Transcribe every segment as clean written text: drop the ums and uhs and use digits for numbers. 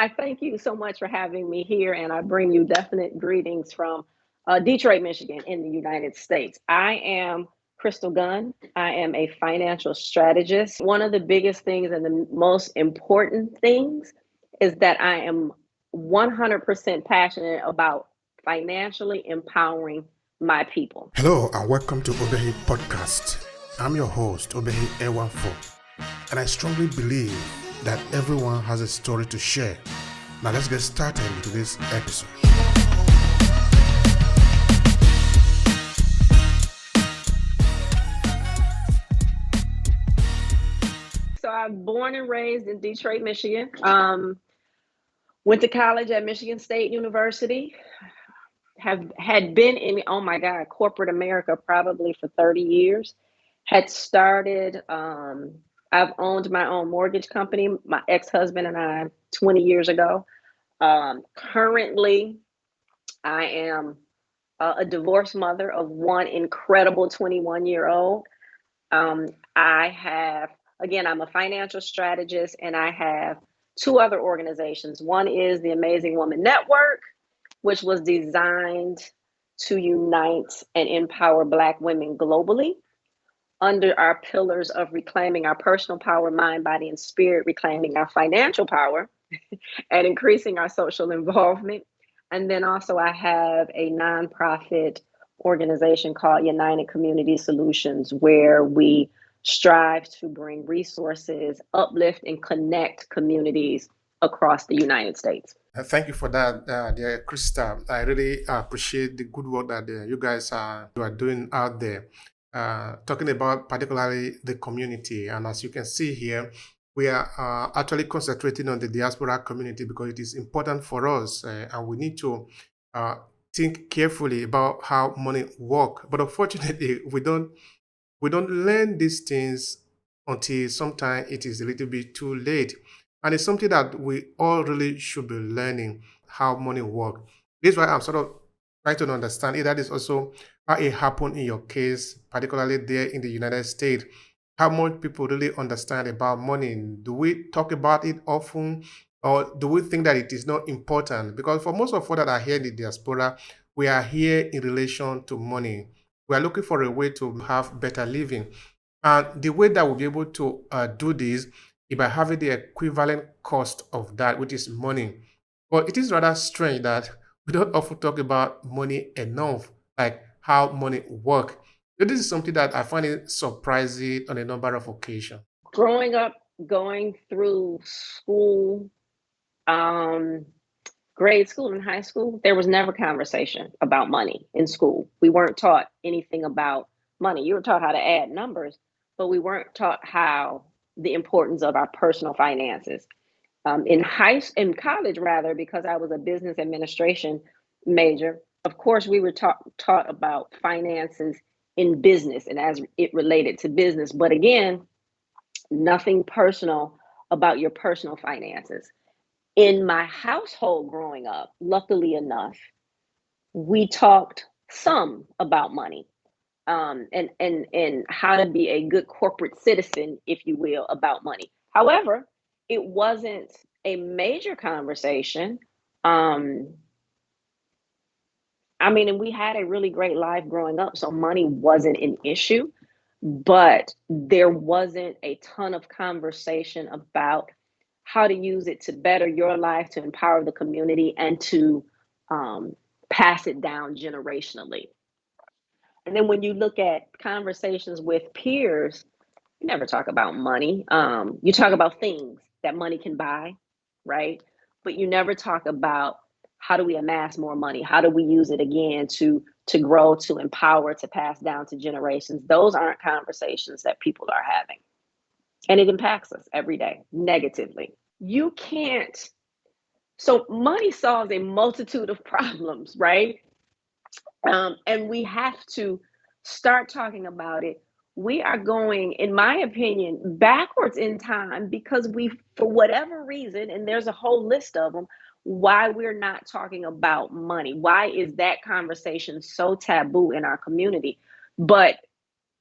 I thank you so much for having me here, and I bring you definite greetings from Detroit, Michigan, in the United States. I am Crystal Gunn. I am a financial strategist. One of the biggest things and the most important things is that I am 100% passionate about financially empowering my people. Hello and welcome to Obehi Podcast. I'm your host, Obehi A14, and I strongly believe that everyone has a story to share. Now let's get started with this episode. So I'm born and raised in Detroit, Michigan. Went to college at Michigan State University. Had been in, oh my God, corporate America probably for 30 years. Had started, I've owned my own mortgage company, my ex-husband and I, 20 years ago. Currently, I am a divorced mother of one incredible 21-year-old. I'm a financial strategist, and I have two other organizations. One is the Amazing Woman Network, which was designed to unite and empower Black women globally under our pillars of reclaiming our personal power, mind, body, and spirit, reclaiming our financial power, and increasing our social involvement. And then also I have a nonprofit organization called United Community Solutions, where we strive to bring resources, uplift, and connect communities across the United States. Thank you for that, dear Krista. I really appreciate the good work that you guys you are doing out there, talking about particularly the community. And as you can see here, we are actually concentrating on the diaspora community because it is important for us, and we need to think carefully about how money works. But unfortunately, we don't learn these things until sometimes it is a little bit too late. And it's something that we all really should be learning how money works. This is why I'm sort of trying to understand if that is also how it happened in your case, particularly there in the United States. How much people really understand about money? Do we talk about it often, or do we think that it is not important? Because for most of us that are here in the diaspora, we are here in relation to money. We are looking for a way to have better living. And the way that we'll be able to do this is by having the equivalent cost of that, which is money. But it is rather strange that we don't often talk about money enough, like how money works. So this is something that I find it surprising on a number of occasions. Growing up, going through school, grade school and high school, there was never conversation about money in school. We weren't taught anything about money. You were taught how to add numbers, but we weren't taught how the importance of our personal finances. In college rather, because I was a business administration major, of course we were taught about finances in business and as it related to business. But again, nothing personal about your personal finances. In my household growing up, luckily enough, we talked some about money, and how to be a good corporate citizen, if you will, about money. However, it wasn't a major conversation. And we had a really great life growing up, so money wasn't an issue, but there wasn't a ton of conversation about how to use it to better your life, to empower the community, and to pass it down generationally. And then when you look at conversations with peers, you never talk about money. You talk about things that money can buy, right? But you never talk about how do we amass more money? How do we use it again to grow, to empower, to pass down to generations? Those aren't conversations that people are having. And it impacts us every day negatively. You can't. So money solves a multitude of problems, right? And we have to start talking about it. We are going, in my opinion, backwards in time because we, for whatever reason, and there's a whole list of them, why we're not talking about money. Why is that conversation so taboo in our community? But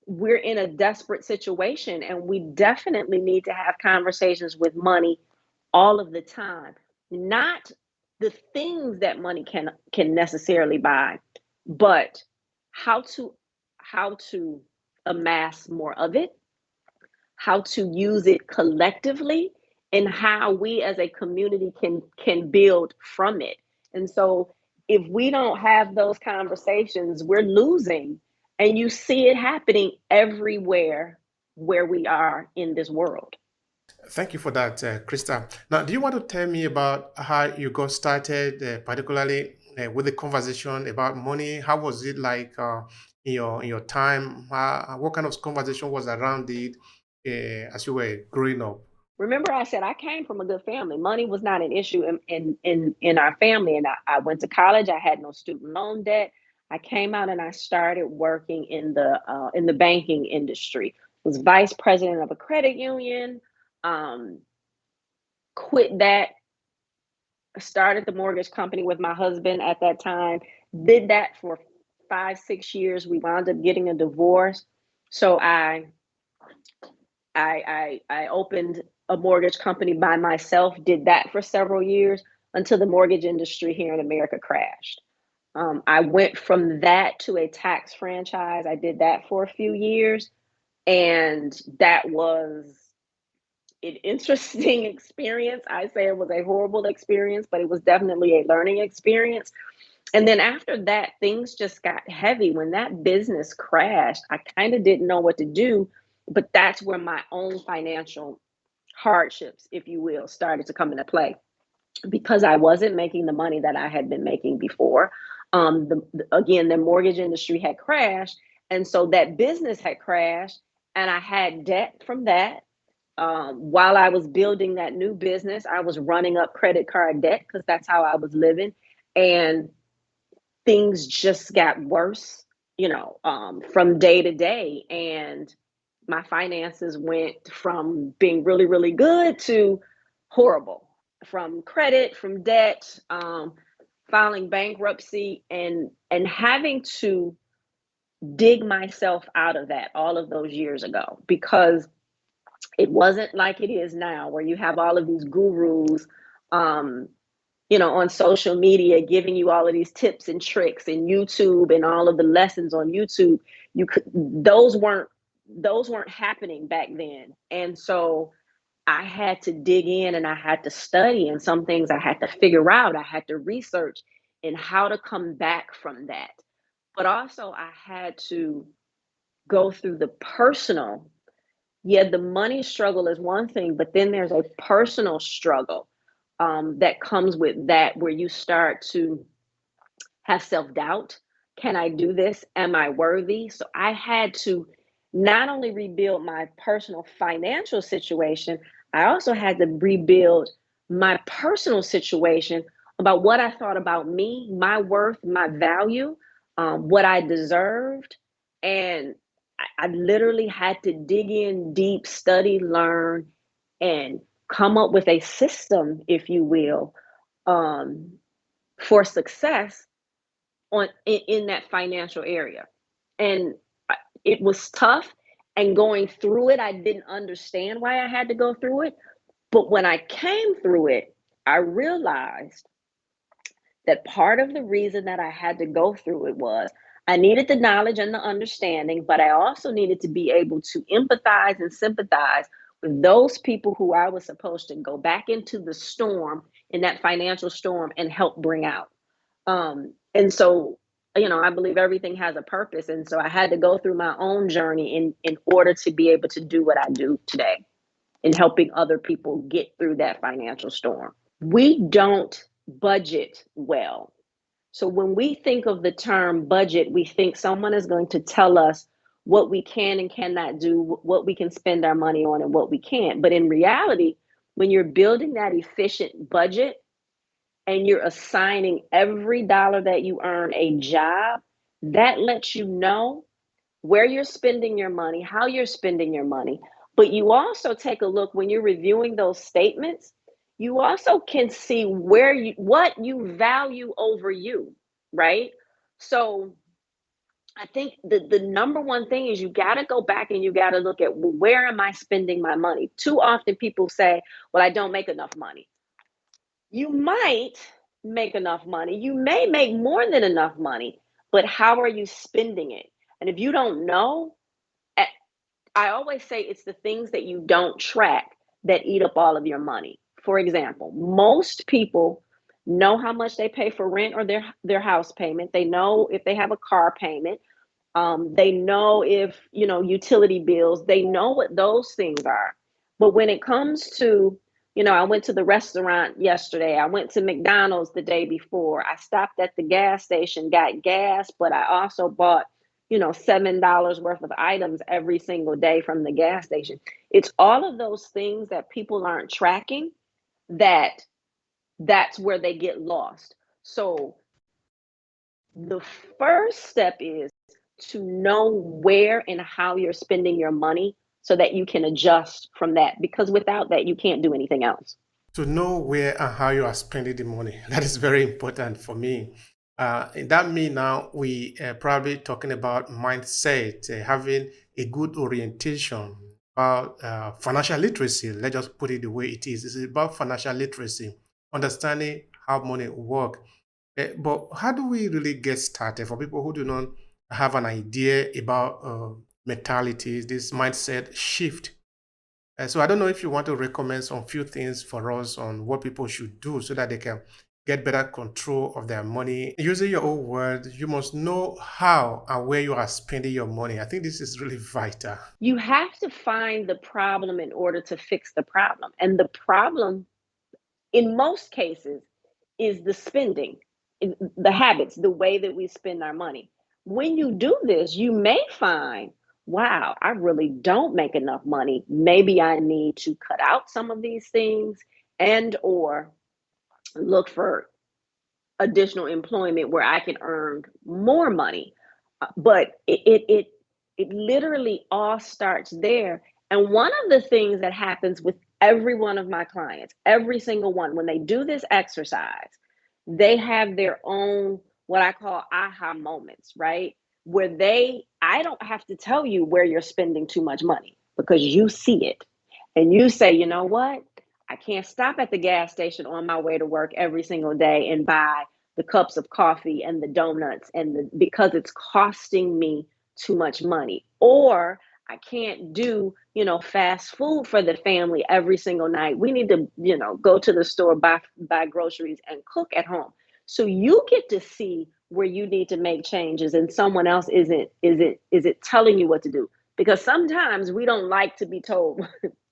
we're in a desperate situation, and we definitely need to have conversations with money all of the time. not the things that money can necessarily buy, but how to how to amass more of it, how to use it collectively, and how we as a community can build from it. And so if we don't have those conversations, we're losing. And you see it happening everywhere where we are in this world. Thank you for that, Krista. Now, do you want to tell me about how you got started, particularly with the conversation about money? How was it like in your time? What kind of conversation was around it as you were growing up? Remember, I said I came from a good family. Money was not an issue in our family. And I went to college. I had no student loan debt. I came out and I started working in the banking industry. Was vice president of a credit union. Um, Quit that. Started the mortgage company with my husband at that time. Did that for 5, 6 years. We wound up getting a divorce. So I opened a mortgage company by myself, did that for several years until the mortgage industry here in America crashed. I went from that to a tax franchise. I did that for a few years, and that was an interesting experience. I say it was a horrible experience, but it was definitely a learning experience. And then after that, things just got heavy. When that business crashed, I kind of didn't know what to do, but that's where my own financial hardships, if you will, started to come into play because I wasn't making the money that I had been making before. Again, the mortgage industry had crashed, and so that business had crashed, and I had debt from that. While I was building that new business, I was running up credit card debt because that's how I was living, and things just got worse, from day to day. And my finances went from being really, really good to horrible, from credit, from debt, filing bankruptcy, and having to dig myself out of that all of those years ago, because it wasn't like it is now where you have all of these gurus, um, on social media, giving you all of these tips and tricks, and YouTube and all of the lessons on YouTube. You could those weren't happening back then. And so I had to dig in and I had to study, and some things I had to figure out. I had to research and how to come back from that. But also I had to go through the personal. Yeah, the money struggle is one thing, but then there's a personal struggle that comes with that, where you start to have self doubt. Can I do this? Am I worthy? So I had to not only rebuild my personal financial situation, I also had to rebuild my personal situation about what I thought about me, my worth, my value, what I deserved. And I literally had to dig in deep, study, learn, and come up with a system, if you will, um, for success in that financial area. And it was tough. And going through it, I didn't understand why I had to go through it. But when I came through it, I realized that part of the reason that I had to go through it was I needed the knowledge and the understanding, but I also needed to be able to empathize and sympathize with those people who I was supposed to go back into the storm, in that financial storm, and help bring out. And so, I believe everything has a purpose. And so I had to go through my own journey in order to be able to do what I do today in helping other people get through that financial storm. We don't budget well. So when we think of the term budget, we think someone is going to tell us what we can and cannot do, what we can spend our money on, and what we can't. But in reality, when you're building that efficient budget and you're assigning every dollar that you earn a job, that lets you know where you're spending your money, how you're spending your money. But you also take a look when you're reviewing those statements, you also can see what you value over you, right? So I think the number one thing is you got to go back and you got to look at, well, where am I spending my money? Too often people say, well, I don't make enough money. You might make enough money. You may make more than enough money, but how are you spending it? And if you don't know, I always say it's the things that you don't track that eat up all of your money. For example, most people know how much they pay for rent or their house payment. They know if they have a car payment. They know if, utility bills, they know what those things are. But when it comes to, I went to the restaurant yesterday, I went to McDonald's the day before, I stopped at the gas station, got gas, but I also bought, $7 worth of items every single day from the gas station. It's all of those things that people aren't tracking that that's where they get lost. So the first step is to know where and how you're spending your money so that you can adjust from that, because without that you can't do anything else. To know where and how you are spending the money. That is very important for me. And that means now we are probably talking about mindset, having a good orientation about financial literacy. Let's just put it the way it is. It's about financial literacy, understanding how money works. But how do we really get started for people who do not have an idea about mentalities, this mindset shift? So I don't know if you want to recommend some few things for us on what people should do so that they can get better control of their money. Using your own words, you must know how and where you are spending your money. I think this is really vital. You have to find the problem in order to fix the problem. And the problem in most cases is the spending, the habits, the way that we spend our money. When you do this, you may find, wow, I really don't make enough money. Maybe I need to cut out some of these things and or look for additional employment where I can earn more money. But it literally all starts there. And one of the things that happens with every one of my clients, every single one, when they do this exercise, they have their own what I call aha moments, right? Where I don't have to tell you where you're spending too much money because you see it. And you say, you know what? I can't stop at the gas station on my way to work every single day and buy the cups of coffee and the donuts because it's costing me too much money. Or I can't do, fast food for the family every single night. We need to, go to the store, buy groceries and cook at home. So you get to see where you need to make changes and someone else isn't telling you what to do. Because sometimes we don't like to be told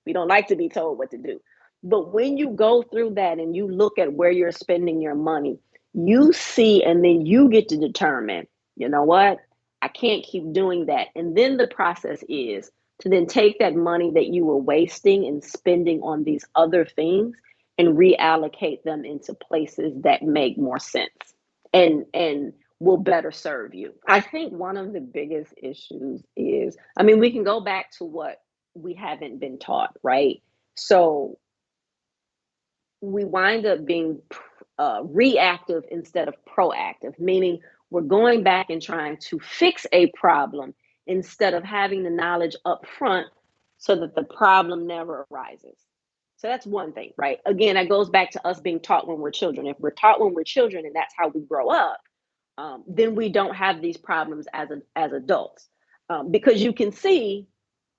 we don't like to be told what to do. But when you go through that and you look at where you're spending your money, you see, and then you get to determine, you know what? I can't keep doing that. And then the process is to then take that money that you were wasting and spending on these other things and reallocate them into places that make more sense and will better serve you. I think one of the biggest issues is, I mean, we can go back to what we haven't been taught, right? So we wind up being reactive instead of proactive, meaning we're going back and trying to fix a problem instead of having the knowledge up front so that the problem never arises. So that's one thing, right? Again, that goes back to us being taught when we're children. If we're taught when we're children and that's how we grow up, then we don't have these problems as adults, because you can see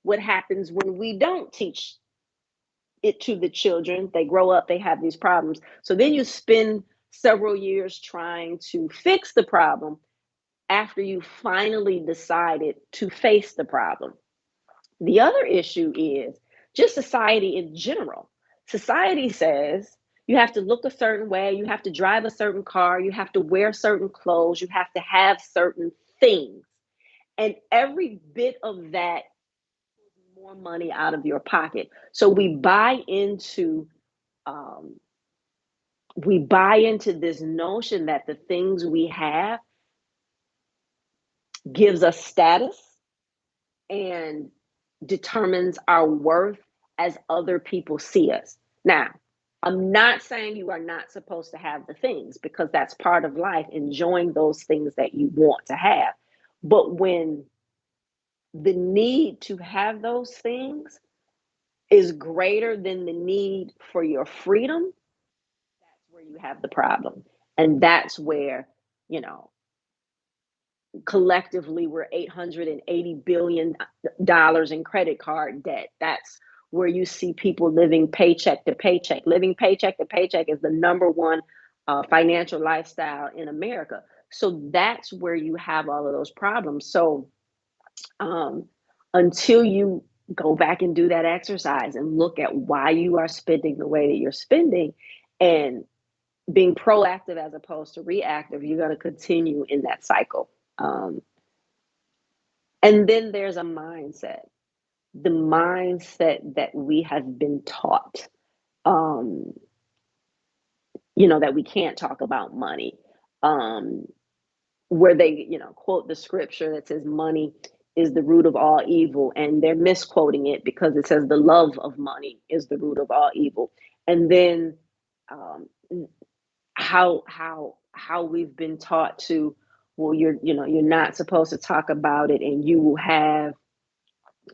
what happens when we don't teach it to the children. They grow up, they have these problems. So then you spend several years trying to fix the problem after you finally decided to face the problem. The other issue is just society in general. Society says you have to look a certain way, you have to drive a certain car, you have to wear certain clothes, you have to have certain things. And every bit of that more money out of your pocket. So um, we buy into this notion that the things we have gives us status and determines our worth as other people see us. Now, I'm not saying you are not supposed to have the things because that's part of life, enjoying those things that you want to have. But when the need to have those things is greater than the need for your freedom, that's you have the problem. And that's where, you know, collectively we're $880 billion in credit card debt. That's where you see people living paycheck to paycheck. Living paycheck to paycheck is the number one financial lifestyle in America. So that's where you have all of those problems. So um, until you go back and do that exercise and look at why you are spending the way that you're spending and being proactive as opposed to reactive, you're going to continue in that cycle. Um, and then there's a mindset, the mindset that we have been taught, um, that we can't talk about money, um, where they, quote the scripture that says money is the root of all evil. And they're misquoting it because it says the love of money is the root of all evil. And then um, how we've been taught to, well, you're not supposed to talk about it, and you will have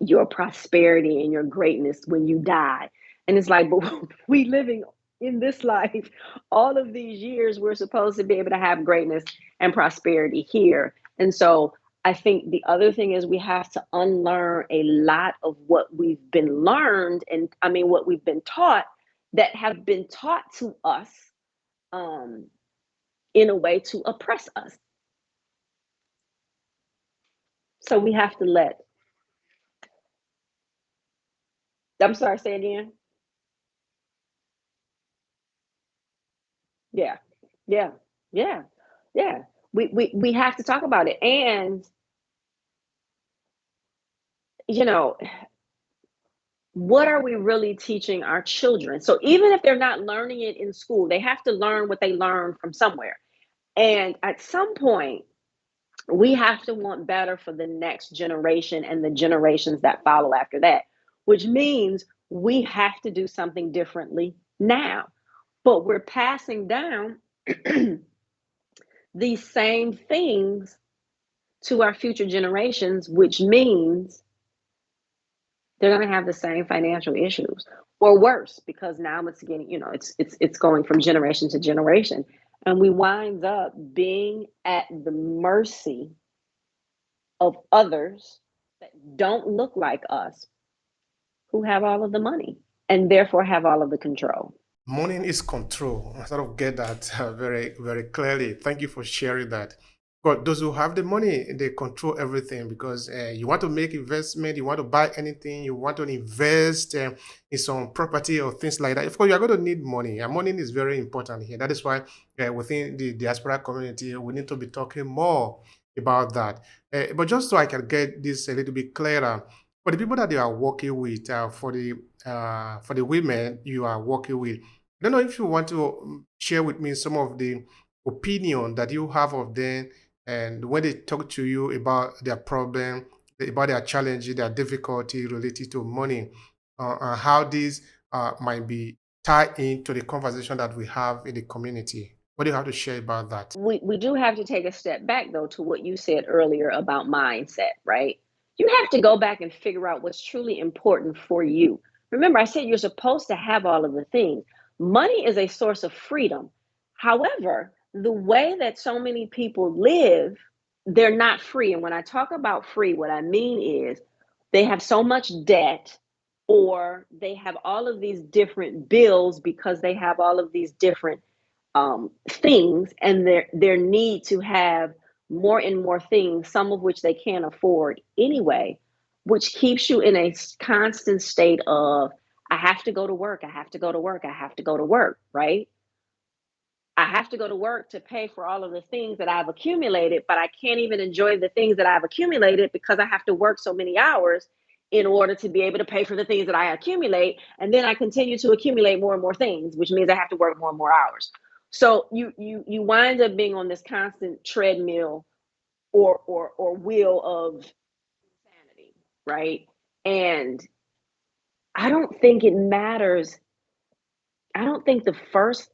your prosperity and your greatness when you die. And it's like, but we living in this life all of these years, we're supposed to be able to have greatness and prosperity here. And so I think the other thing is we have to unlearn a lot of what we've been learned, and I mean what we've been taught, that have been taught to us um, in a way to oppress us. So we have to let, I'm sorry, say again. Yeah, yeah, yeah, yeah. We have to talk about it. And, you know, what are we really teaching our children? So even if they're not learning it in school, they have to learn what they learn from somewhere. And at some point, we have to want better for the next generation and the generations that follow after that, which means we have to do something differently now. But we're passing down these same things to our future generations, which means they're going to have the same financial issues or worse, because now it's getting, it's going from generation to generation, and we wind up being at the mercy of others that don't look like us, who have all of the money and therefore have all of the control. Money is control. I sort of get that very, very clearly. Thank you for sharing that. But those who have the money, they control everything, because you want to make investment, you want to buy anything, you want to invest in some property or things like that. Of course, you are going to need money, and money is very important here. That is why within the diaspora community, we need to be talking more about that. But just so I can get this a little bit clearer, for the people that you are working with, for the women you are working with, I don't know if you want to share with me some of the opinion that you have of them, and when they talk to you about their problem, about their challenges, their difficulty related to money, and how these might be tied into the conversation that we have in the community. What do you have to share about that? We do have to take a step back, though, to what you said earlier about mindset, right? You have to go back and figure out what's truly important for you. Remember, I said you're supposed to have all of the things. Money is a source of freedom. However, the way that so many people live, they're not free. And when I talk about free, what I mean is they have so much debt, or they have all of these different bills because they have all of these different things, and their need to have more and more things, some of which they can't afford anyway, which keeps you in a constant state of, I have to go to work, I have to go to work, I have to go to work, right? I have to go to work to pay for all of the things that I've accumulated, but I can't even enjoy the things that I've accumulated because I have to work so many hours in order to be able to pay for the things that I accumulate. And then I continue to accumulate more and more things, which means I have to work more and more hours. So you wind up being on this constant treadmill or wheel of insanity, right? And I don't think it matters. I don't think the first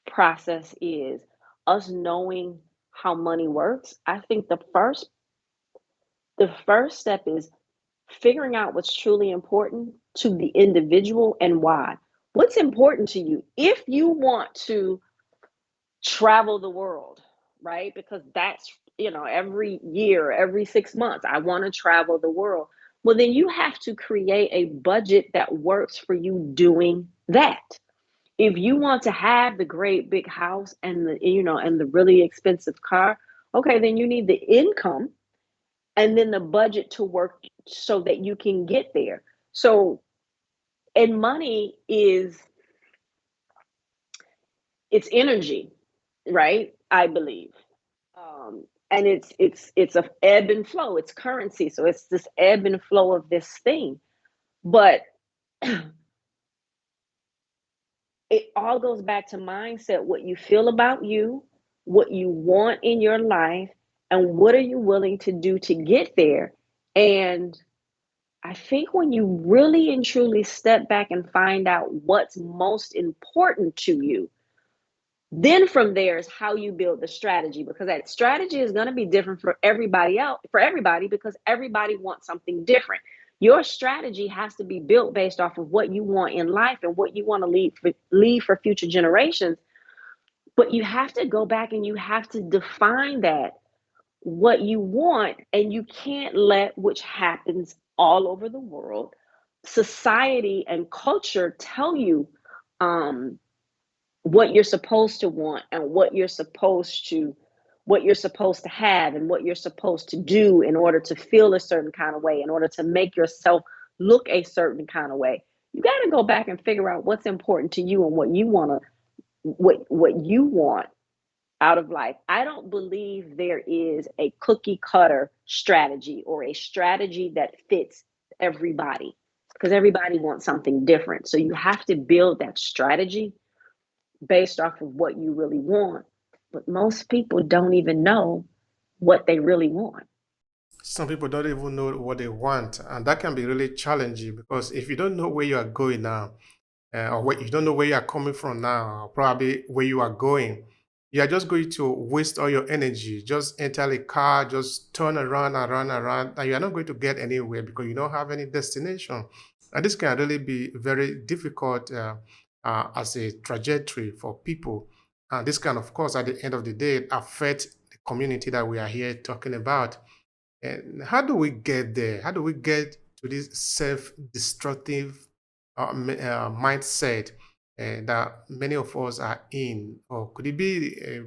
process is us knowing how money works. I think the first step is figuring out what's truly important to the individual and why. What's important to you? If you want to travel the world, right? Because that's, every year, every 6 months, I want to travel the world. Well, then you have to create a budget that works for you doing that. If you want to have the great big house and the really expensive car, okay, then you need the income and then the budget to work so that you can get there. So, and money is, it's energy, right? I believe. And it's a ebb and flow. It's currency. So it's this ebb and flow of this thing. But it all goes back to mindset, what you feel about you, what you want in your life, and what are you willing to do to get there. And I think when you really and truly step back and find out what's most important to you, then from there is how you build the strategy, because that strategy is going to be different for everybody else, for everybody, because everybody wants something different. Your strategy has to be built based off of what you want in life and what you want to leave for future generations. But you have to go back and you have to define that, what you want, and you can't let, which happens all over the world, society and culture tell you what you're supposed to want and what you're supposed to have and what you're supposed to do in order to feel a certain kind of way, in order to make yourself look a certain kind of way. You got to go back and figure out what's important to you and what you want to what you want out of life. I don't believe there is a cookie cutter strategy or a strategy that fits everybody, because everybody wants something different. So you have to build that strategy based off of what you really want. But most people don't even know what they really want. Some people don't even know what they want, and that can be really challenging because if you don't know where you are going now, or what you don't know where you are coming from now, or probably where you are going, you are just going to waste all your energy. Just enter a car, just turn around and run around, and you are not going to get anywhere because you don't have any destination. And this can really be very difficult as a trajectory for people. And this can, of course, at the end of the day, affect the community that we are here talking about. And how do we get there? How do we get to this self-destructive mindset that many of us are in? Or could it be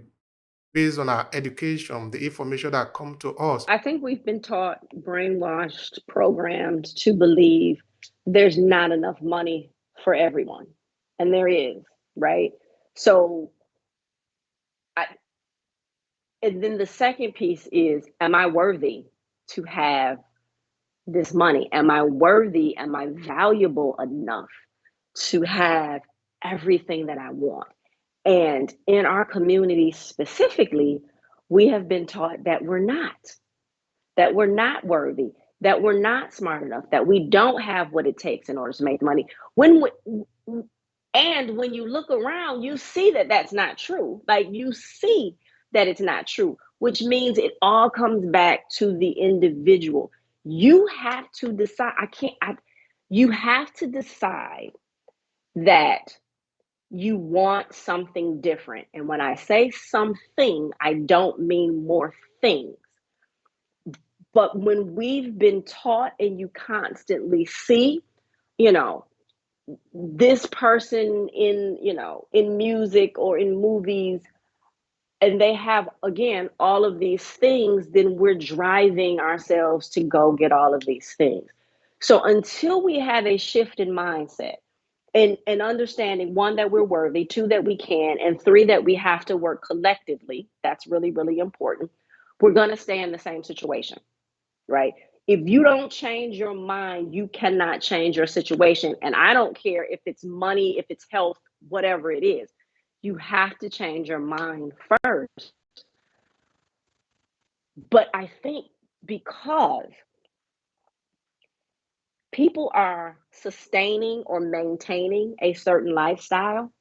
based on our education, the information that come to us? I think we've been taught, brainwashed, programmed to believe there's not enough money for everyone. And there is, right? So, I, and then the second piece is, am I worthy to have this money? Am I worthy? Am I valuable enough to have everything that I want? And in our community specifically, we have been taught that we're not worthy, that we're not smart enough, that we don't have what it takes in order to make money. And when you look around, you see that that's not true. Like, you see that it's not true, which means it all comes back to the individual. You have to decide. You have to decide that you want something different. And when I say something, I don't mean more things. But when we've been taught and you constantly see, you know, this person in music or in movies, and they have, again, all of these things, then we're driving ourselves to go get all of these things. So until we have a shift in mindset and understanding, one, that we're worthy, two, that we can, and three, that we have to work collectively, that's really, really important, we're going to stay in the same situation, right? If you don't change your mind, you cannot change your situation. And I don't care if it's money, if it's health, whatever it is. You have to change your mind first. But I think because people are sustaining or maintaining a certain lifestyle,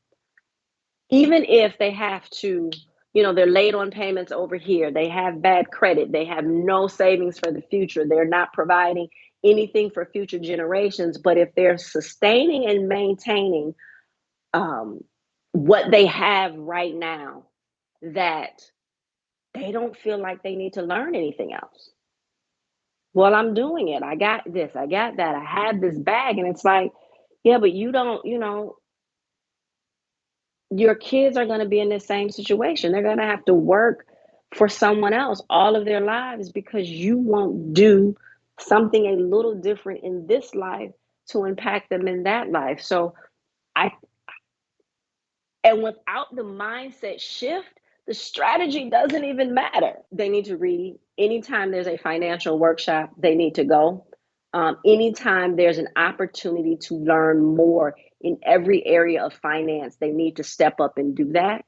even if they have to, they're late on payments over here, they have bad credit, they have no savings for the future, they're not providing anything for future generations. But if they're sustaining and maintaining what they have right now, that they don't feel like they need to learn anything else. Well, I'm doing it. I got this, I got that, I have this bag. And it's like, yeah, but you don't, your kids are going to be in the same situation. They're going to have to work for someone else all of their lives because you won't do something a little different in this life to impact them in that life. So I and without the mindset shift, the strategy doesn't even matter. They need to read. Anytime there's a financial workshop, they need to go. Anytime there's an opportunity to learn more in every area of finance, they need to step up and do that.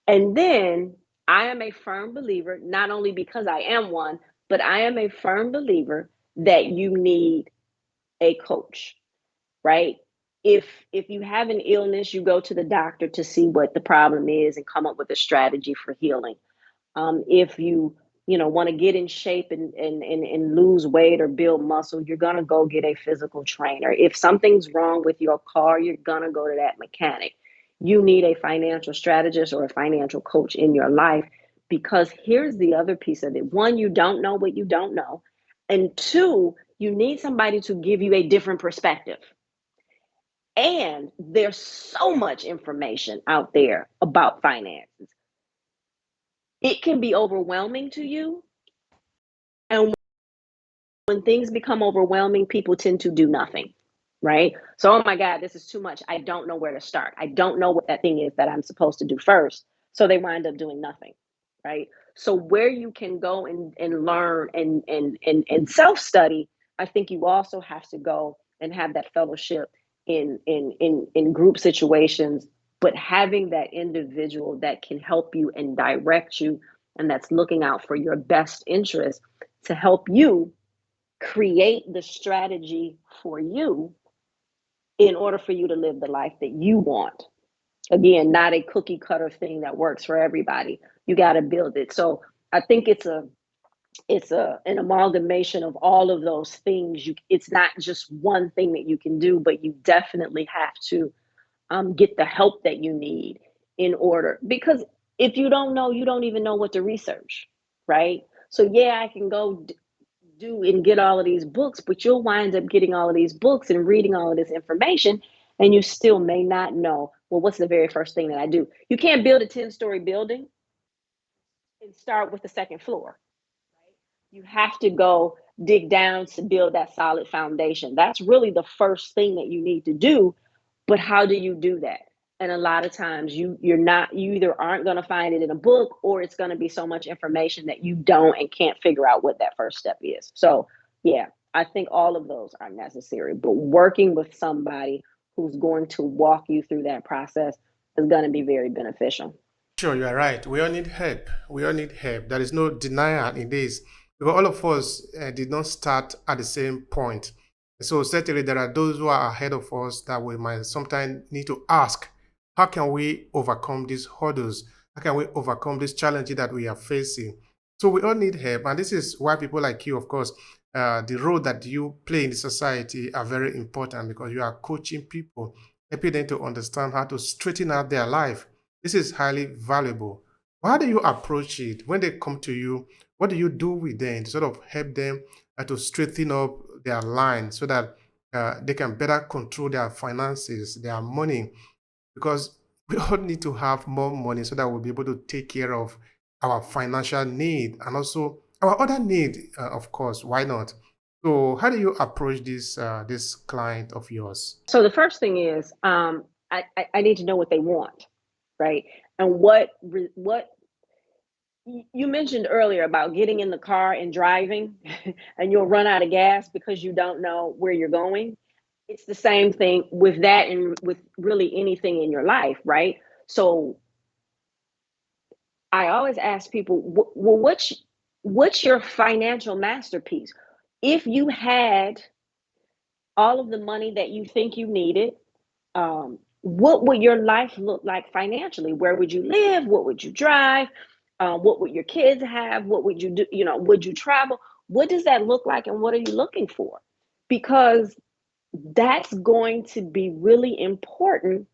And then I am a firm believer, not only because I am one, but I am a firm believer that you need a coach, right? If you have an illness, you go to the doctor to see what the problem is and come up with a strategy for healing. If you want to get in shape and lose weight or build muscle, you're going to go get a physical trainer. If something's wrong with your car, you're going to go to that mechanic. You need a financial strategist or a financial coach in your life, because here's the other piece of it. One, you don't know what you don't know. And two, you need somebody to give you a different perspective. And there's so much information out there about finances. It can be overwhelming to you. And when things become overwhelming, people tend to do nothing, right? So, oh my God, this is too much. I don't know where to start. I don't know what that thing is that I'm supposed to do first. So they wind up doing nothing, right? So where you can go and learn and self-study, I think you also have to go and have that fellowship in group situations, but having that individual that can help you and direct you and that's looking out for your best interest to help you create the strategy for you in order for you to live the life that you want. Again, not a cookie cutter thing that works for everybody. You got to build it. So I think it's an amalgamation of all of those things. It's not just one thing that you can do, but you definitely have to get the help that you need in order. Because if you don't know, you don't even know what to research, right? So yeah, I can go do and get all of these books, but you'll wind up getting all of these books and reading all of this information, and you still may not know, well, what's the very first thing that I do? You can't build a 10-story building and start with the second floor. You have to go dig down to build that solid foundation. That's really the first thing that you need to do. But how do you do that? And a lot of times you either aren't going to find it in a book, or it's going to be so much information that you don't and can't figure out what that first step is. So yeah, I think all of those are necessary, but working with somebody who's going to walk you through that process is going to be very beneficial. Sure, you are right. We all need help. We all need help. There is no denial in this, because all of us did not start at the same point. So certainly there are those who are ahead of us that we might sometimes need to ask, how can we overcome these hurdles? How can we overcome this challenge that we are facing? So we all need help. And this is why people like you, of course, the role that you play in the society are very important, because you are coaching people, helping them to understand how to straighten out their life. This is highly valuable. How do you approach it when they come to you? What do you do with them to sort of help them to straighten up their line so that they can better control their finances, their money? Because we all need to have more money so that we'll be able to take care of our financial need and also our other need, of course. Why not? So, how do you approach this client of yours? So the first thing is I need to know what they want, right? And what you mentioned earlier about getting in the car and driving and you'll run out of gas because you don't know where you're going. It's the same thing with that and with really anything in your life, right? So I always ask people, well, what's your financial masterpiece? If you had all of the money that you think you needed, what would your life look like financially? Where would you live? What would you drive? What would your kids have? What would you do? Would you travel? What does that look like, and what are you looking for? Because that's going to be really important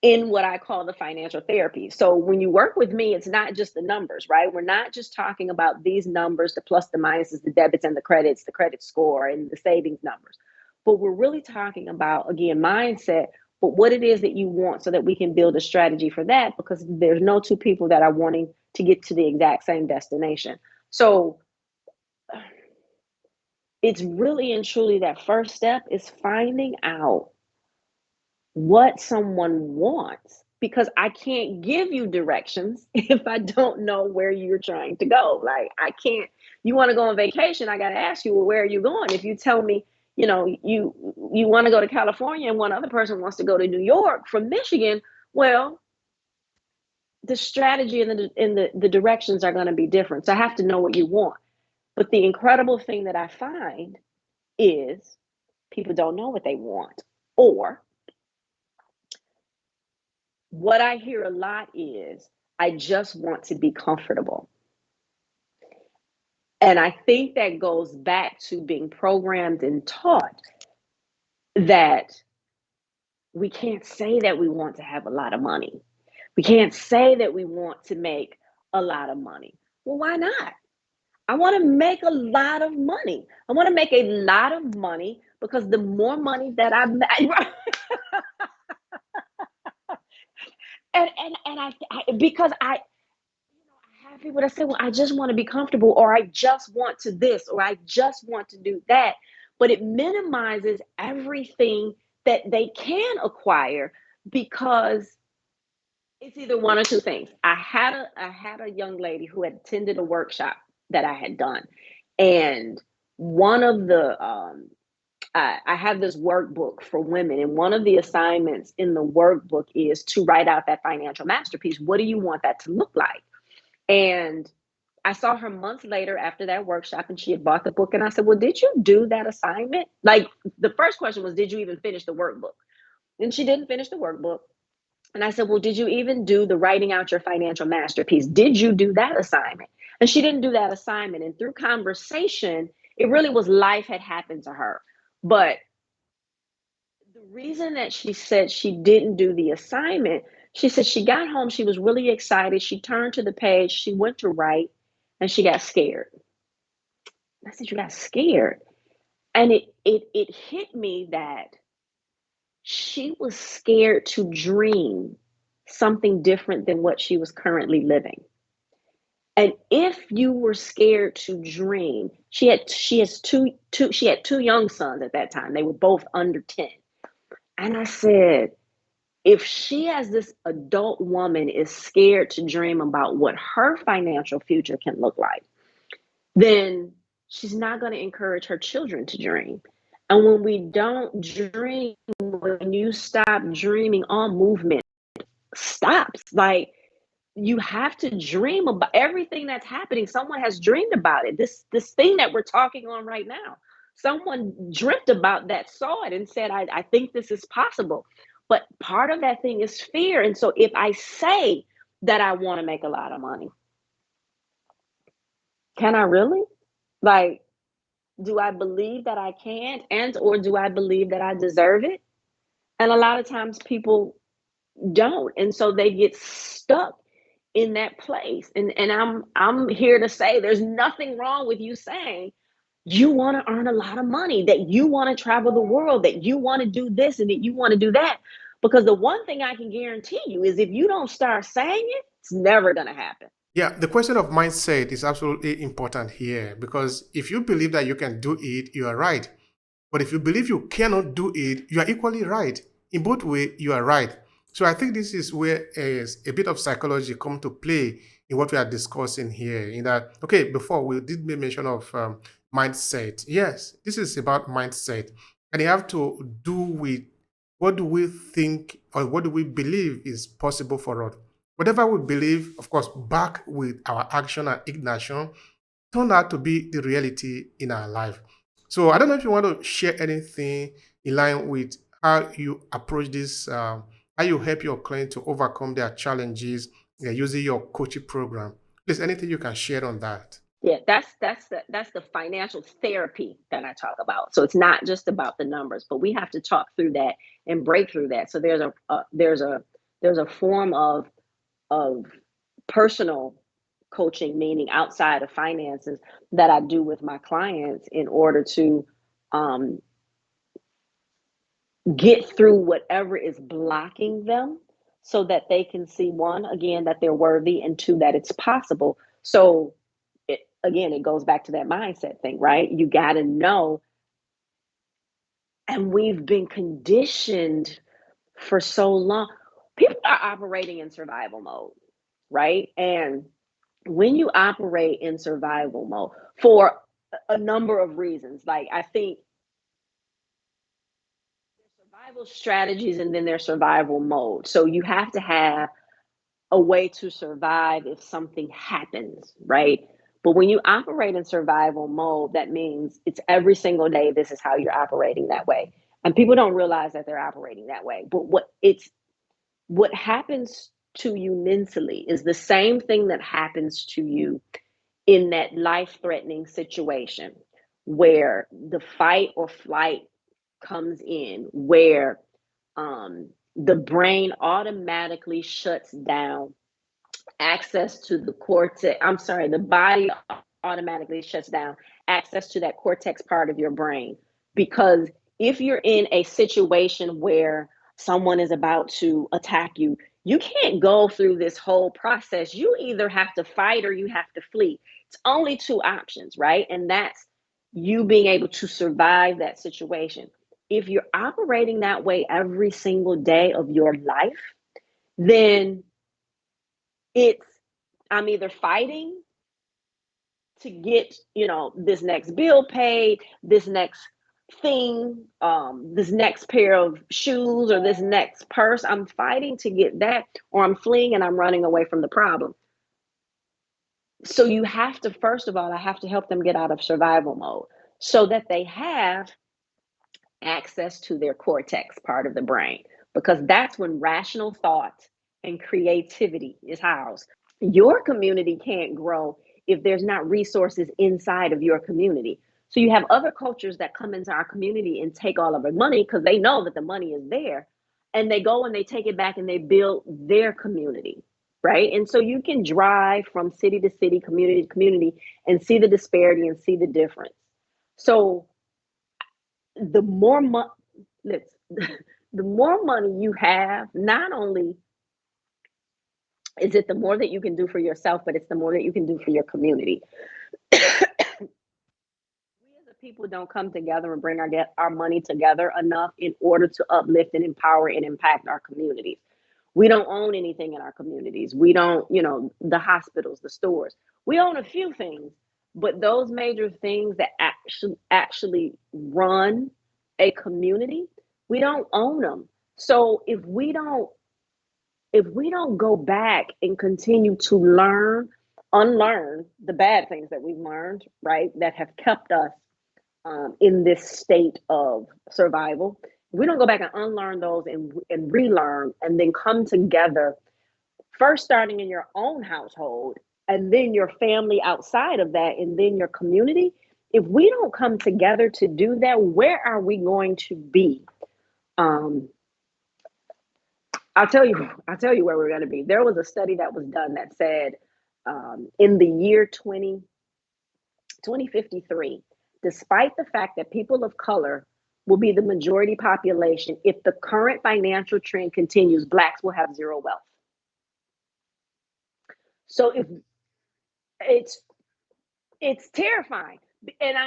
in what I call the financial therapy. So when you work with me, it's not just the numbers, right? We're not just talking about these numbers, the plus, the minuses, the debits and the credits, the credit score and the savings numbers. But we're really talking about, again, mindset, but what it is that you want so that we can build a strategy for that, because there's no two people that are wanting to get to the exact same destination. So it's really and truly that first step is finding out what someone wants, because I can't give you directions if I don't know where you're trying to go. Like, I can't, you want to go on vacation, I got to ask you, well, where are you going? If you tell me, you want to go to California and one other person wants to go to New York from Michigan, well, the strategy and the directions are going to be different. So I have to know what you want. But the incredible thing that I find is people don't know what they want, or what I hear a lot is, I just want to be comfortable. And I think that goes back to being programmed and taught that we can't say that we want to have a lot of money. We can't say that we want to make a lot of money. Well, why not? I want to make a lot of money. I want to make a lot of money because the more money that I make, and because I have people that say, well, I just want to be comfortable, or I just want to this, or I just want to do that. But it minimizes everything that they can acquire, because it's either one or two things. I had a young lady who had attended a workshop that I had done. And one of the, I have this workbook for women, and one of the assignments in the workbook is to write out that financial masterpiece. What do you want that to look like? And I saw her months later after that workshop, and she had bought the book. And I said, well, did you do that assignment? Like, the first question was, did you even finish the workbook? And she didn't finish the workbook. And I said, well, did you even do the writing out your financial masterpiece? Did you do that assignment? And she didn't do that assignment. And through conversation, it really was life had happened to her. But the reason that she said she didn't do the assignment, she said she got home, she was really excited. She turned to the page, she went to write, and she got scared. I said, you got scared? And it hit me that she was scared to dream something different than what she was currently living. And if you were scared to dream, she had two young sons at that time. They were both under 10. And I said, if she, as this adult woman, is scared to dream about what her financial future can look like, then she's not going to encourage her children to dream. And when we don't dream, when you stop dreaming, all movement stops. Like, you have to dream about everything that's happening. Someone has dreamed about it. This thing that we're talking on right now, someone dreamt about that, saw it, and said, I think this is possible. But part of that thing is fear. And so if I say that I want to make a lot of money, can I really? Like, do I believe that I can, and or do I believe that I deserve it? And a lot of times people don't. And so they get stuck in that place. And I'm here to say there's nothing wrong with you saying you want to earn a lot of money, that you want to travel the world, that you want to do this and that you want to do that. Because the one thing I can guarantee you is, if you don't start saying it, it's never going to happen. Yeah, the question of mindset is absolutely important here, because if you believe that you can do it, you are right. But if you believe you cannot do it, you are equally right. In both ways, you are right. So I think this is where a bit of psychology come to play in what we are discussing here. In that, okay, before we did make mention of mindset. Yes, this is about mindset, and you have to do with what do we think or what do we believe is possible for us. Whatever we believe, of course, back with our action and ignition, turn out to be the reality in our life. So I don't know if you want to share anything in line with how you approach this, how you help your client to overcome their challenges using your coaching program. Please, anything you can share on that. Yeah, that's the financial therapy that I talk about. So it's not just about the numbers, but we have to talk through that and break through that. So there's There's a form of personal coaching, meaning outside of finances, that I do with my clients in order to um, get through whatever is blocking them so that they can see, one, again, that they're worthy, and two, that it's possible. So again, it goes back to that mindset thing, right? You got to know. And we've been conditioned for so long. People are operating in survival mode, right? And when you operate in survival mode for a number of reasons, like I think there's survival strategies and then there's survival mode. So you have to have a way to survive if something happens, right? But when you operate in survival mode, that means it's every single day, this is how you're operating that way. And people don't realize that they're operating that way. But what happens to you mentally is the same thing that happens to you in that life-threatening situation where the fight or flight comes in, where the brain automatically shuts down access to the cortex. I'm sorry, the body automatically shuts down access to that cortex part of your brain. Because if you're in a situation where someone is about to attack you, you can't go through this whole process. You either have to fight or you have to flee. It's only two options, right? And that's you being able to survive that situation. If you're operating that way every single day of your life, then it's I'm either fighting to get, this next bill paid, this next thing, this next pair of shoes, or this next purse. I'm fighting to get that, or I'm fleeing and I'm running away from the problem. So you have to, first of all, I have to help them get out of survival mode so that they have access to their cortex part of the brain, because that's when rational thought and creativity is housed. Your community can't grow if there's not resources inside of your community. So you have other cultures that come into our community and take all of our money because they know that the money is there, and they go and they take it back and they build their community, right? And so you can drive from city to city, community to community, and see the disparity and see the difference. So the more money, the more money you have, not only is it the more that you can do for yourself, but it's the more that you can do for your community. We as a people don't come together and bring our money together enough in order to uplift and empower and impact our communities. We don't own anything in our communities. We don't, the hospitals, the stores. We own a few things, but those major things that actually run a community, we don't own them. So if we don't go back and continue to unlearn the bad things that we've learned, right, that have kept us in this state of survival, if we don't go back and unlearn those and relearn and then come together, first starting in your own household and then your family outside of that and then your community, if we don't come together to do that, where are we going to be? Um, I'll tell you where we're going to be. There was a study that was done that said in the year 2053, despite the fact that people of color will be the majority population, if the current financial trend continues, blacks will have zero wealth. So if it's it's terrifying, and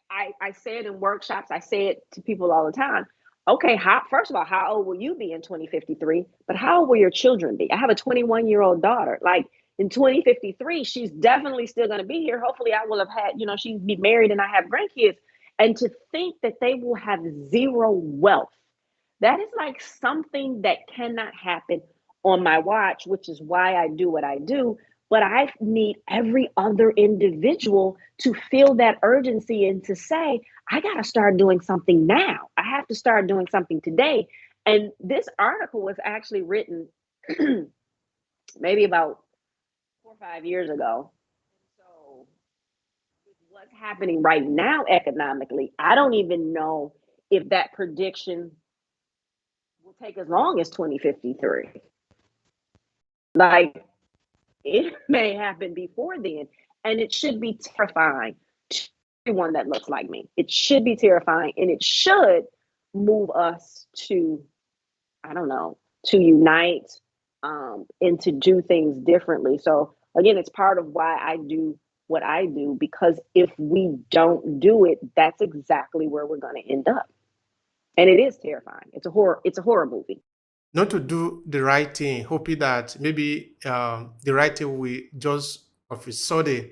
I say it in workshops, I say it to people all the time. Okay, how first of all, how old will you be in 2053? But how old will your children be? I have a 21-year-old daughter. Like in 2053, she's definitely still going to be here. Hopefully, I will have had, she'd be married and I have grandkids. And to think that they will have zero wealth, that is like something that cannot happen on my watch, which is why I do what I do. But I need every other individual to feel that urgency and to say, I got to start doing something now. I have to start doing something today. And this article was actually written maybe about 4 or 5 years ago. So, with what's happening right now economically, I don't even know if that prediction will take as long as 2053. Like, it may happen before then, and it should be terrifying to everyone that looks like me. It should be terrifying, and it should move us to, I don't know, to unite, and to do things differently. So again, it's part of why I do what I do, because if we don't do it, that's exactly where we're going to end up. And it is terrifying. It's a horror movie. Not to do the right thing, hoping that maybe the right thing will just of a sudden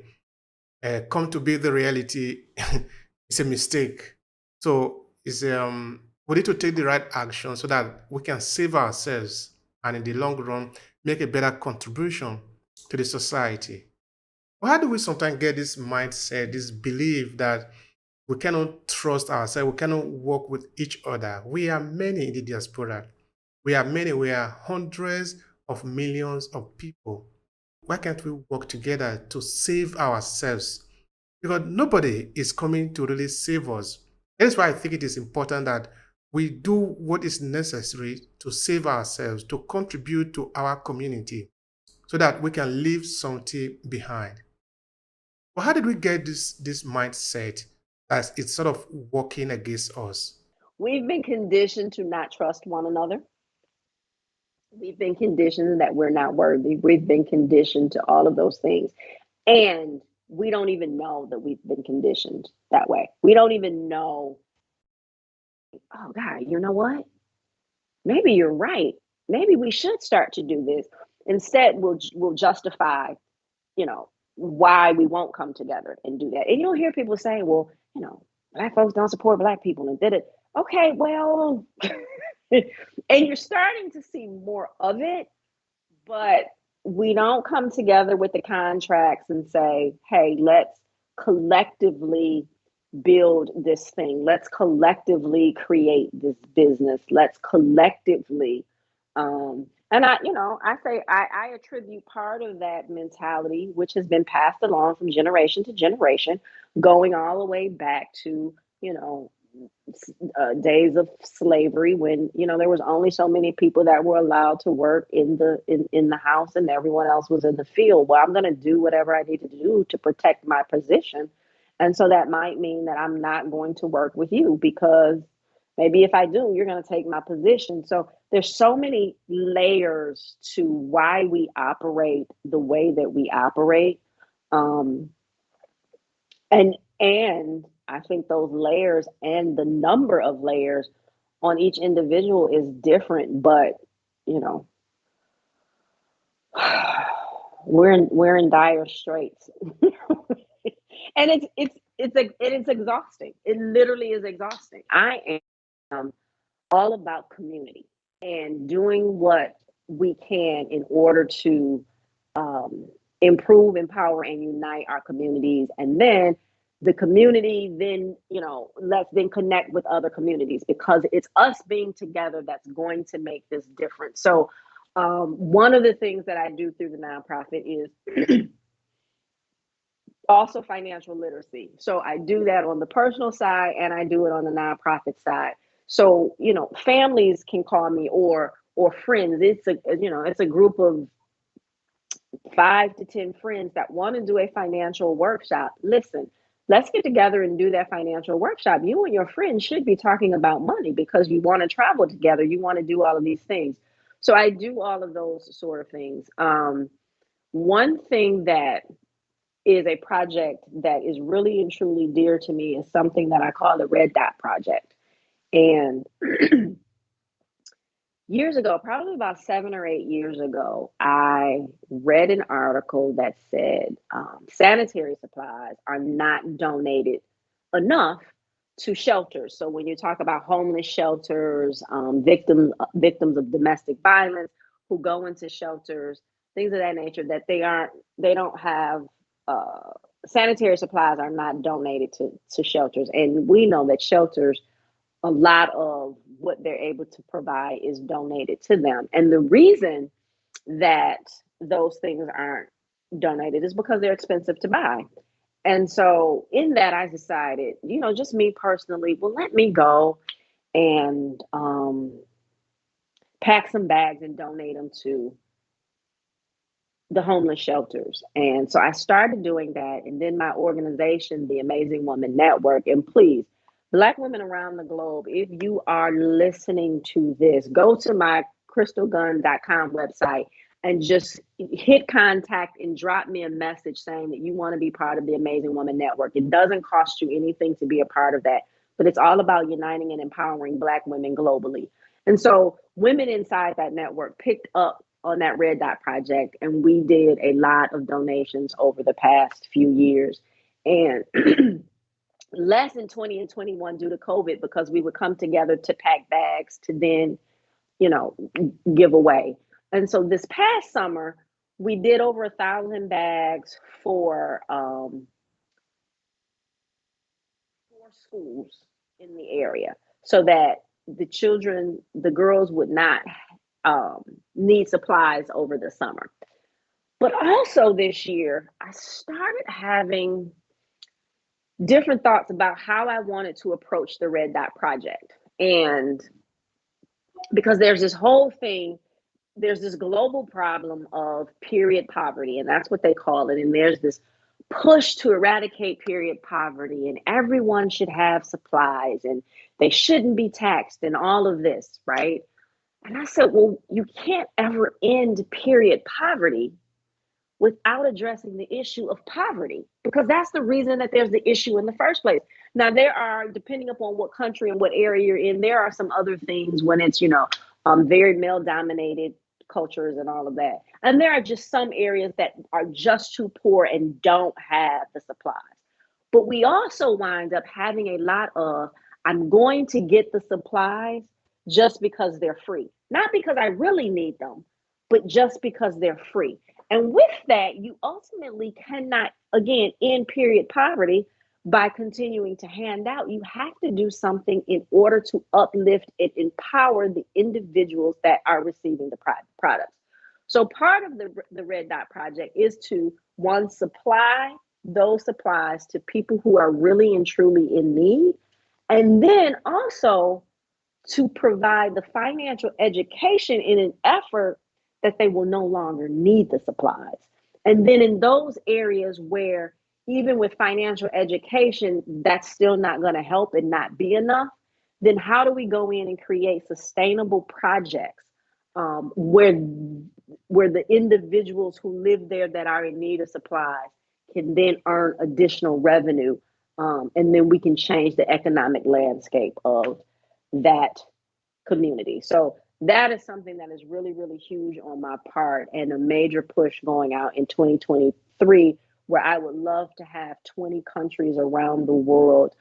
come to be the reality. It's a mistake. So we need to take the right action so that we can save ourselves and in the long run make a better contribution to the society. But how do we sometimes get this mindset, this belief that we cannot trust ourselves, we cannot work with each other? We are many in the diaspora. We are many, we are hundreds of millions of people. Why can't we work together to save ourselves? Because nobody is coming to really save us. That's why I think it is important that we do what is necessary to save ourselves, to contribute to our community, so that we can leave something behind. But how did we get this mindset that it's sort of working against us? We've been conditioned to not trust one another. We've been conditioned that we're not worthy. We've been conditioned to all of those things. And we don't even know that we've been conditioned that way. We don't even know, oh, God, you know what? Maybe you're right. Maybe we should start to do this. Instead, we'll justify, why we won't come together and do that. And you don't hear people say, well, Black folks don't support Black people and did it. Okay, well, and you're starting to see more of it, but we don't come together with the contracts and say, hey, let's collectively build this thing. Let's collectively create this business. Let's collectively, and I attribute part of that mentality, which has been passed along from generation to generation, going all the way back to, days of slavery, when there was only so many people that were allowed to work in the house and everyone else was in the field. Well, I'm going to do whatever I need to do to protect my position, and so that might mean that I'm not going to work with you, because maybe if I do, you're going to take my position. So there's so many layers to why we operate the way that we operate, um, and I think those layers and the number of layers on each individual is different, but you know, we're in dire straits. And it's exhausting. It literally is exhausting. I am all about community and doing what we can in order to um, improve, empower, and unite our communities. And then the community, then, let's then connect with other communities, because it's us being together that's going to make this difference. So, one of the things that I do through the nonprofit is also financial literacy. So I do that on the personal side and I do it on the nonprofit side. So, families can call me, or friends. It's a group of 5 to 10 friends that want to do a financial workshop. Listen, let's get together and do that financial workshop. You and your friends should be talking about money because you want to travel together. You want to do all of these things. So I do all of those sort of things. One thing that is a project that is really and truly dear to me is something that I call the Red Dot Project. And years ago, probably about 7 or 8 years ago, I read an article that said sanitary supplies are not donated enough to shelters. So when you talk about homeless shelters, victims of domestic violence who go into shelters, things of that nature, that they don't have sanitary supplies are not donated to shelters. And we know that shelters, a lot of what they're able to provide is donated to them. And the reason that those things aren't donated is because they're expensive to buy. And so in that, I decided, just me personally, well, let me go and pack some bags and donate them to the homeless shelters. And so I started doing that. And then my organization, the Amazing Woman Network, and please, Black women around the globe, if you are listening to this, go to my crystalgunn.com website and just hit contact and drop me a message saying that you want to be part of the Amazing Woman Network. It doesn't cost you anything to be a part of that, but it's all about uniting and empowering Black women globally. And so women inside that network picked up on that Red Dot Project, and we did a lot of donations over the past few years. And less in 20 and 21 due to COVID, because we would come together to pack bags to then, give away. And so this past summer, we did over 1,000 bags for 4 schools in the area so that the girls would not need supplies over the summer. But also this year, I started having different thoughts about how I wanted to approach the Red Dot Project. And because there's this whole thing, there's this global problem of period poverty, and that's what they call it. And there's this push to eradicate period poverty, and everyone should have supplies, and they shouldn't be taxed, and all of this, right? And I said, well, you can't ever end period poverty without addressing the issue of poverty, because that's the reason that there's the issue in the first place. Now, there are, depending upon what country and what area you're in, there are some other things when it's, very male dominated cultures and all of that. And there are just some areas that are just too poor and don't have the supplies. But we also wind up having a lot of, I'm going to get the supplies just because they're free. Not because I really need them, but just because they're free. And with that, you ultimately cannot, again, end period poverty by continuing to hand out. You have to do something in order to uplift and empower the individuals that are receiving the products. So part of the Red Dot Project is to, one, supply those supplies to people who are really and truly in need, and then also to provide the financial education in an effort that they will no longer need the supplies. And then in those areas where even with financial education, that's still not going to help and not be enough, then how do we go in and create sustainable projects where the individuals who live there that are in need of supplies can then earn additional revenue, and then we can change the economic landscape of that community. So that is something that is really, really huge on my part, and a major push going out in 2023, where I would love to have 20 countries around the world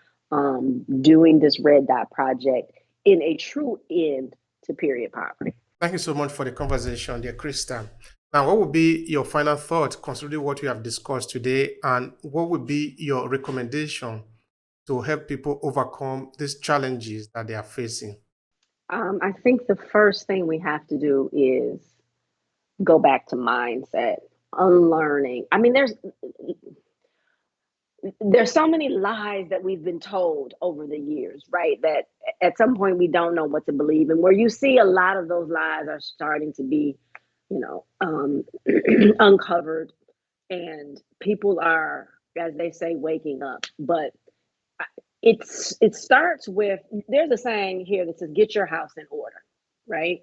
doing this Red Dot Project in a true end to period poverty. Thank you so much for the conversation, dear Krista. Now, what would be your final thought considering what we have discussed today, and what would be your recommendation to help people overcome these challenges that they are facing? I think the first thing we have to do is go back to mindset, unlearning. I mean, there's so many lies that we've been told over the years, right? That at some point we don't know what to believe. And where you see a lot of those lies are starting to be, uncovered, and people are, as they say, waking up. But it starts with, there's a saying here that says, get your house in order, right?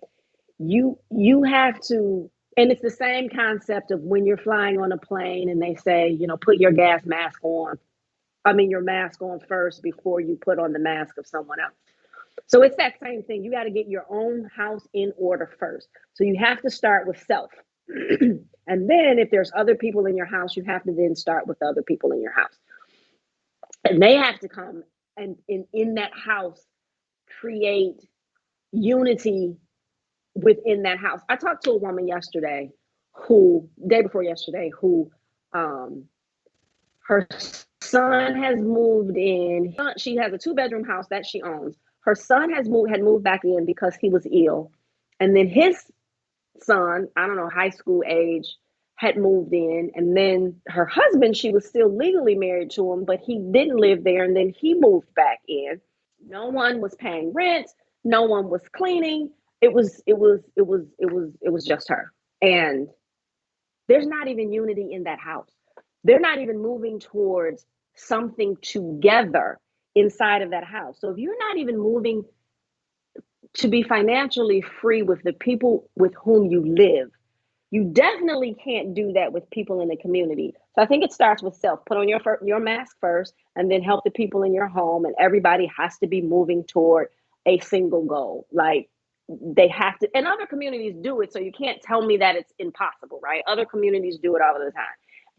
You have to, and it's the same concept of when you're flying on a plane and they say, put your your mask on first before you put on the mask of someone else. So it's that same thing. You got to get your own house in order first. So you have to start with self. And then if there's other people in your house, you have to then start with the other people in your house. And they have to come and in that house create unity within that house. I talked to a woman day before yesterday, who her son has moved in. She has a 2-bedroom house that she owns. Her son had moved back in because he was ill. And then his son, I don't know, high school age, had moved in. And then her husband, she was still legally married to him, but he didn't live there. And then he moved back in. No one was paying rent. No one was cleaning. it was just her. And there's not even unity in that house. They're not even moving towards something together inside of that house. So if you're not even moving to be financially free with the people with whom you live, you definitely can't do that with people in the community. So I think it starts with self. Put on your mask first, and then help the people in your home. And everybody has to be moving toward a single goal. Like they have to, and other communities do it. So you can't tell me that it's impossible, right? Other communities do it all the time.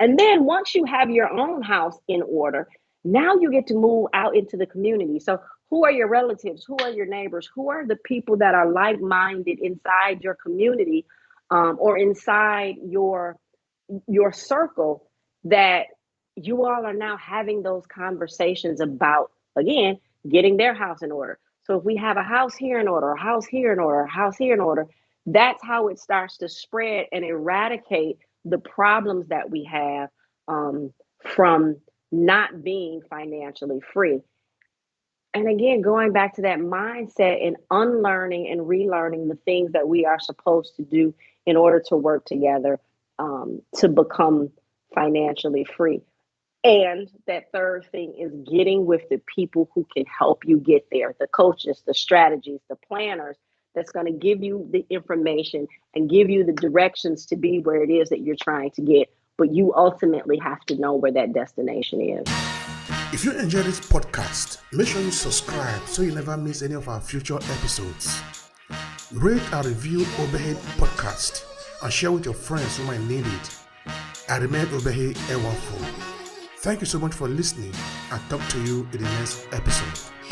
And then once you have your own house in order, now you get to move out into the community. So who are your relatives? Who are your neighbors? Who are the people that are like-minded inside your community, or inside your circle, that you all are now having those conversations about, again, getting their house in order. So if we have a house here in order, a house here in order, a house here in order, that's how it starts to spread and eradicate the problems that we have, from not being financially free. And again, going back to that mindset and unlearning and relearning the things that we are supposed to do in order to work together, to become financially free. And that third thing is getting with the people who can help you get there, the coaches, the strategies, the planners, that's going to give you the information and give you the directions to be where it is that you're trying to get. But you ultimately have to know where that destination is. If you enjoy this podcast, make sure you subscribe so you never miss any of our future episodes. Rate and review Obehi Podcast and share with your friends who might need it. I remain Obehi Ewafo. Thank you so much for listening, and talk to you in the next episode.